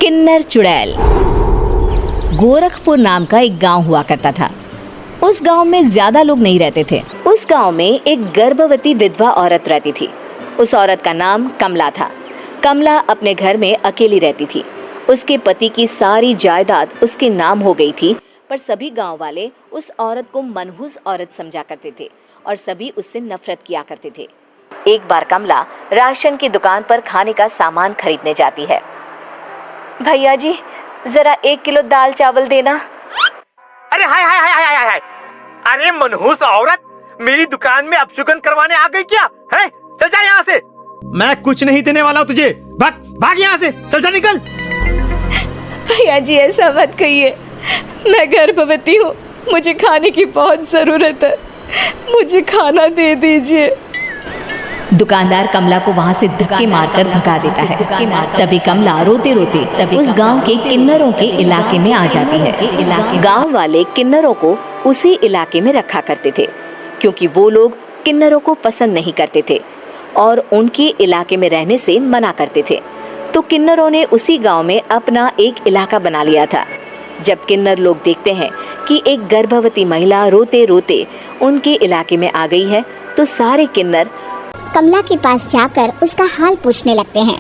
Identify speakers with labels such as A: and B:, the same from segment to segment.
A: किन्नर चुड़ैल। गोरखपुर नाम का एक गांव हुआ करता था। उस गांव में ज्यादा लोग नहीं रहते थे। उस गांव में एक गर्भवती विधवा औरत रहती थी। उस औरत का नाम कमला था। कमला अपने घर में अकेली रहती थी। उसके पति की सारी जायदाद उसके नाम हो गई थी, पर सभी गांव वाले उस औरत को मनहूस औरत समझा करते थे और सभी उससे नफरत किया करते थे। एक बार कमला राशन की दुकान पर खाने का सामान खरीदने जाती है। भैया जी, जरा 1 किलो दाल चावल देना।
B: अरे हाय हाय हाय हाय हाय, अरे मनहूस औरत, मेरी दुकान में अपशुगन करवाने आ गई क्या है? चल जा यहाँ से। मैं कुछ नहीं देने वाला हूँ तुझे। भाग भाग यहाँ से, चल जा, निकल।
C: भैया जी, ऐसा मत कहिए। मैं गर्भवती हूँ, मुझे खाने की बहुत जरूरत है, मुझे खाना दे दीजिए।
A: दुकानदार कमला को वहाँ से धक्के मारकर भगा देता है। तभी कमला रोते रोते उस गांव के किन्नरों के इलाके में आ जाती है। गांव वाले किन्नरों को उसी इलाके में रखा करते थे, क्योंकि वो लोग किन्नरों को पसंद नहीं करते थे और उनके इलाके में रहने से मना करते थे। तो किन्नरों ने उसी गांव में अपना एक इलाका बना लिया था। जब किन्नर लोग देखते हैं कि एक गर्भवती महिला रोते रोते उनके इलाके में आ गई है, तो सारे किन्नर
D: कमला के पास जाकर उसका हाल पूछने लगते हैं।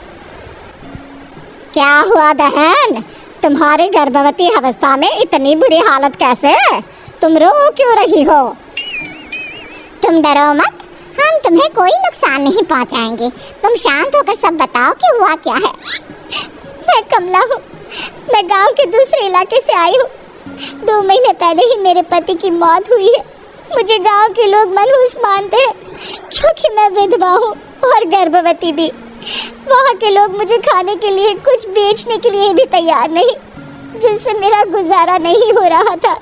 D: क्या हुआ बहन, तुम्हारी गर्भवती अवस्था में इतनी बुरी हालत कैसे? तुम रो क्यों रही हो? तुम डरो मत, हम तुम्हें कोई नुकसान नहीं पहुंचाएंगे। तुम शांत होकर सब बताओ कि हुआ क्या है। मैं कमला हूँ, मैं गांव के दूसरे इलाके से आई हूँ। 2 महीने पहले ही मेरे पति की मौत हुई है। मुझे गांव के लोग मनहूस मानते हैं, क्योंकि मैं विधवा हूँ और गर्भवती भी। वहाँ के लोग मुझे खाने के लिए कुछ बेचने के लिए भी तैयार नहीं, जिससे मेरा गुजारा नहीं हो रहा था।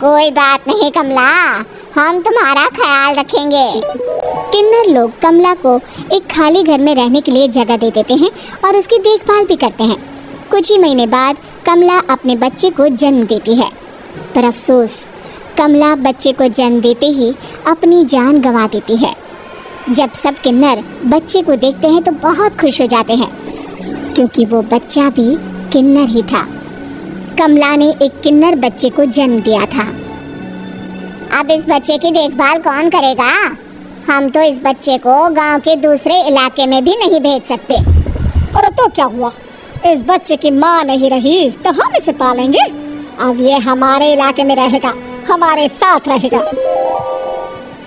D: कोई बात नहीं कमला, हम तुम्हारा ख्याल रखेंगे। किन्नर लोग कमला को एक खाली घर में रहने के लिए जगह दे देते हैं और उसकी देखभाल भी करते हैं। कुछ ही महीने बाद कमला अपने बच्चे को जन्म देती है, पर अफसोस, कमला बच्चे को जन्म देते ही अपनी जान गंवा देती है। जब सब किन्नर बच्चे को देखते हैं तो बहुत खुश हो जाते हैं, क्योंकि वो बच्चा भी किन्नर ही था। कमला ने एक किन्नर बच्चे को जन्म दिया था। अब इस बच्चे की देखभाल कौन करेगा? हम तो इस बच्चे को गांव के दूसरे इलाके में भी नहीं भेज सकते।
C: और तो क्या हुआ, इस बच्चे की माँ नहीं रही तो हम इसे पालेंगे। अब ये हमारे इलाके में रहेगा, हमारे साथ रहेगा।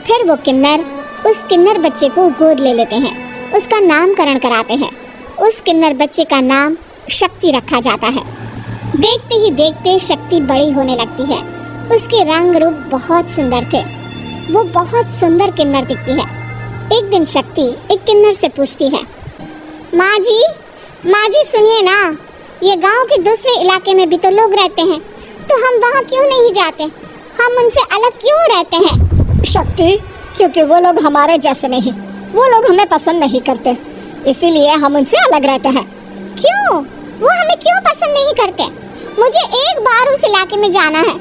D: फिर वो किन्नर उस किन्नर बच्चे को गोद ले लेते हैं, उसका नामकरण कराते हैं। उस किन्नर बच्चे का नाम शक्ति रखा जाता है। देखते ही देखते शक्ति बड़ी होने लगती है। उसके रंग रूप बहुत सुंदर थे। वो बहुत सुंदर किन्नर दिखती है। एक दिन शक्ति एक किन्नर से पूछती है, माँ जी सुनिए ना, ये गांव के दूसरे इलाके में भी तो लोग रहते हैं, तो हम वहाँ क्यों नहीं जाते? हम उनसे अलग क्यों रहते हैं?
C: शक्ति, क्योंकि वो लोग हमारे जैसे नहीं, वो लोग हमें पसंद नहीं करते, इसीलिए हम उनसे अलग रहते हैं।
D: क्यों? वो हमें क्यों पसंद नहीं करते? मुझे एक बार उस इलाके में जाना है,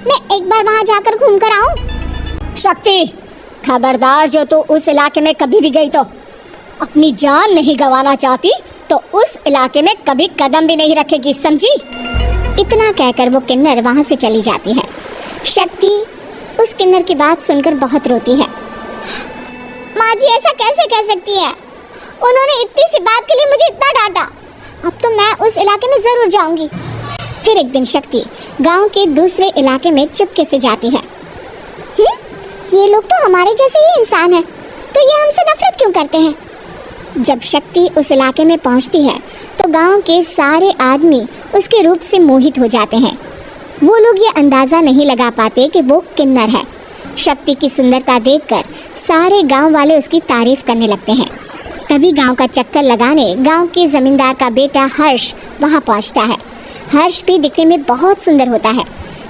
D: मैं एक बार वहाँ जाकर घूम कर आऊँ।
C: शक्ति, खबरदार, जो तू उस इलाके में कभी भी गई तो अपनी जान नहीं गंवाना चाहती तो उस इलाके में कभी कदम भी नहीं रखेगी, समझी?
D: इतना कहकर वो किन्नर वहाँ से चली जाती है। शक्ति उस किन्नर की बात सुनकर बहुत रोती है। माँ जी, ऐसा कैसे कह सकती है? उन्होंने इतनी सी बात के लिए मुझे इतना डांटा। अब तो मैं उस इलाके में जरूर जाऊंगी। फिर एक दिन शक्ति गांव के दूसरे इलाके में चुपके से जाती है। ये लोग तो हमारे जैसे ही इंसान हैं, तो ये हमसे नफरत क्यों करते हैं? जब शक्ति उस इलाके में पहुंचती है तो गांव के सारे आदमी उसके रूप से मोहित हो जाते हैं। वो लोग ये अंदाज़ा नहीं लगा पाते कि वो किन्नर है। शक्ति की सुंदरता देखकर सारे गांव वाले उसकी तारीफ करने लगते हैं। तभी गांव का चक्कर लगाने गांव के जमींदार का बेटा हर्ष वहां पहुंचता है। हर्ष भी दिखने में बहुत सुंदर होता है।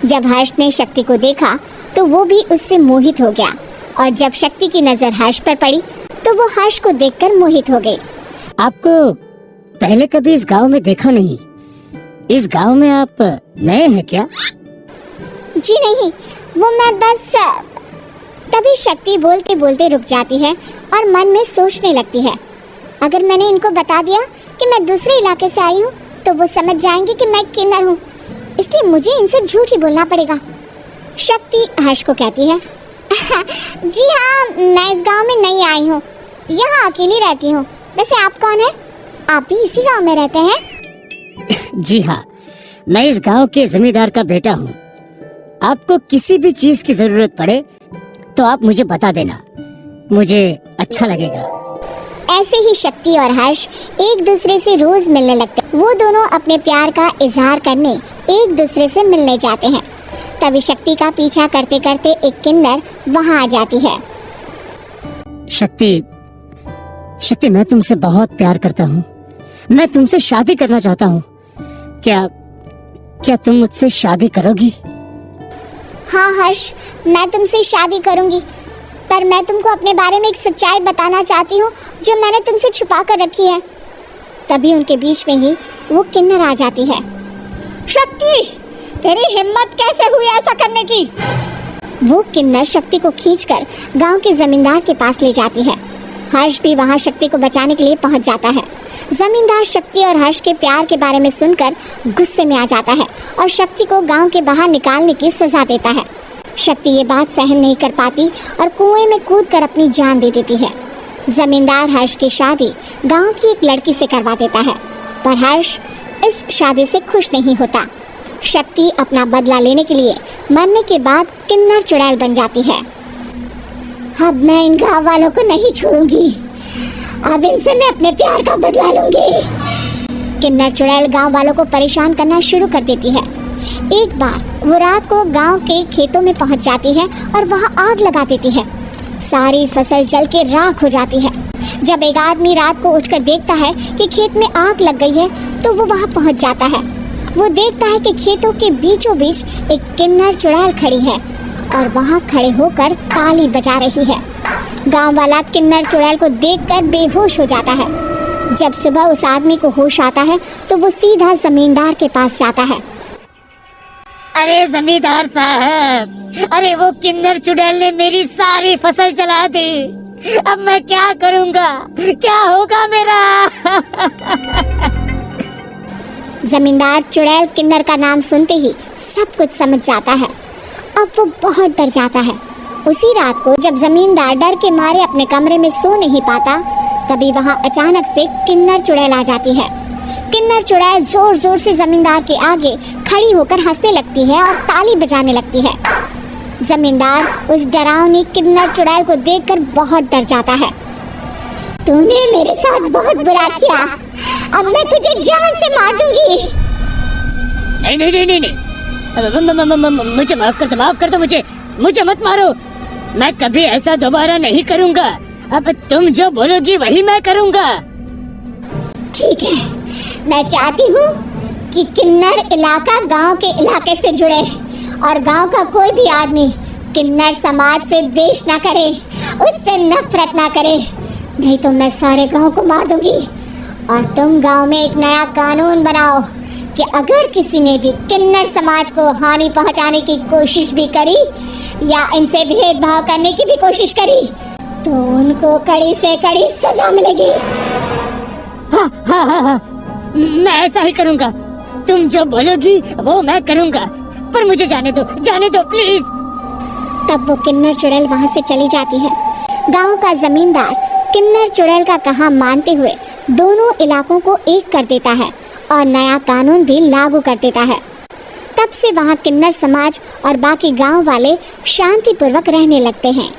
D: जब हर्ष ने शक्ति को देखा तो वो भी उससे मोहित हो गया, और जब शक्ति की नज़र हर्ष पर पड़ी तो वो हर्ष को देखकर मोहित हो गई।
E: आपको पहले कभी इस गांव में देखा नहीं। इस गांव में आप नए हैं क्या?
D: जी नहीं, वो मैं बस। तभी शक्ति बोलते बोलते रुक जाती है और मन में सोचने लगती है, अगर मैंने इनको बता दिया कि मैं दूसरे इलाके से आई हूँ तो वो समझ जाएंगे कि मैं किन्नर हूँ, इसलिए मुझे इनसे झूठ ही बोलना पड़ेगा। शक्ति हर्ष को कहती है, जी हाँ, मैं इस गांव में नई आई हूँ, यहाँ अकेली रहती हूँ। वैसे आप कौन है? आप भी इसी गांव में रहते हैं?
E: जी हाँ, मैं इस गांव के जमींदार का बेटा हूँ। आपको किसी भी चीज की जरूरत पड़े तो आप मुझे बता देना, मुझे अच्छा लगेगा।
D: ऐसे ही शक्ति और हर्ष एक दूसरे से रोज मिलने लगते। वो दोनों अपने प्यार का इजहार करने एक दूसरे से मिलने जाते हैं। तभी शक्ति का पीछा करते करते एक किन्नर वहाँ आ जाती है।
E: शक्ति, मैं तुमसे बहुत प्यार करता हूँ। मैं तुमसे शादी करना चाहता हूँ। क्या तुम मुझसे शादी करोगी?
D: हाँ हर्ष, मैं तुमसे शादी करूंगी, पर मैं तुमको अपने बारे में एक सच्चाई बताना चाहती हूँ जो मैंने तुमसे छुपा कर रखी है। तभी उनके बीच में ही वो किन्नर आ जाती है। शक्ति, तेरी हिम्मत कैसे हुई ऐसा करने की? वो किन्नर शक्ति को खींचकर गांव के जमींदार के पास ले जाती है। हर्ष भी वहां शक्ति को बचाने के लिए पहुंच जाता है। जमींदार शक्ति और हर्ष के प्यार के बारे में सुनकर गुस्से में आ जाता है और शक्ति को गांव के बाहर निकालने की सजा देता है। शक्ति ये बात सहन नहीं कर पाती और कुएं में कूदकर अपनी जान दे देती है। जमींदार हर्ष की शादी गांव की एक लड़की से करवा देता है, पर हर्ष इस शादी से खुश नहीं होता। शक्ति अपना बदला लेने के लिए मरने के बाद किन्नर चुड़ैल बन जाती है। अब मैं इन गाँव वालों को नहीं छोड़ूंगी, अब इनसे मैं अपने प्यार का बदला लूंगी। किन्नर चुड़ैल गांव वालों को परेशान करना शुरू कर देती है। एक बार वो रात को गांव के खेतों में पहुंच जाती है और वहां आग लगा देती है। सारी फसल जल के राख हो जाती है। जब एक आदमी रात को उठकर देखता है कि खेत में आग लग गई है तो वो वहां पहुंच जाता है। वो देखता है कि खेतों के बीचों बीच एक किन्नर चुड़ैल खड़ी है और वहां खड़े होकर ताली बजा रही है। गांव वाला किन्नर चुड़ैल को देखकर बेहोश हो जाता है। जब सुबह उस आदमी को होश आता है तो वो सीधा जमींदार के पास जाता है।
E: अरे जमींदार साहब, अरे वो किन्नर चुड़ैल ने मेरी सारी फसल जला दी। अब मैं क्या करूँगा? क्या होगा मेरा?
D: जमींदार चुड़ैल किन्नर का नाम सुनते ही सब कुछ समझ जाता है। अब वो बहुत डर जाता है। उसी रात को जब जमींदार डर के मारे अपने कमरे में सो नहीं पाता, तभी वहां अचानक से किन्नर चुड़ैल आ जाती है। किन्नर चुड़ैल जोर जोर से जमींदार के आगे खड़ी होकर हंसने लगती है और ताली बजाने लगती है। जमींदार उस डरावनी किन्नर चुड़ैल को देखकर बहुत डर जाता है। तूने मेरे साथ बहुत बुरा किया, अब मैं तुझे जान से मार दूंगी।
E: नहीं, मुझे माफ कर दो, मुझे मत मारो। मैं कभी ऐसा दोबारा नहीं करूँगा। अब तुम जो बोलोगी वही मैं करूँगा।
D: ठीक है, मैं चाहती हूँ कि किन्नर इलाका गांव के इलाके से जुड़े और गांव का कोई भी आदमी किन्नर समाज से द्वेष ना करे, उससे नफरत ना करे, नहीं तो मैं सारे गांव को मार दूंगी। और तुम गांव में एक नया कानून बनाओ कि अगर किसी ने भी किन्नर समाज को हानि पहुंचाने की कोशिश भी करी या इनसे भेदभाव करने की भी कोशिश करी तो उनको कड़ी से कड़ी सजा मिलेगी।
E: हाँ, मैं ऐसा ही करूँगा। तुम जो बोलोगी वो मैं करूँगा, पर मुझे जाने दो प्लीज।
D: तब वो किन्नर चुड़ैल वहाँ से चली जाती है। गांव का जमींदार किन्नर चुड़ैल का कहा मानते हुए दोनों इलाकों को एक कर देता है और नया कानून भी लागू कर देता है। तब से वहाँ किन्नर समाज और बाकी गांव वाले शांतिपूर्वक रहने लगते हैं।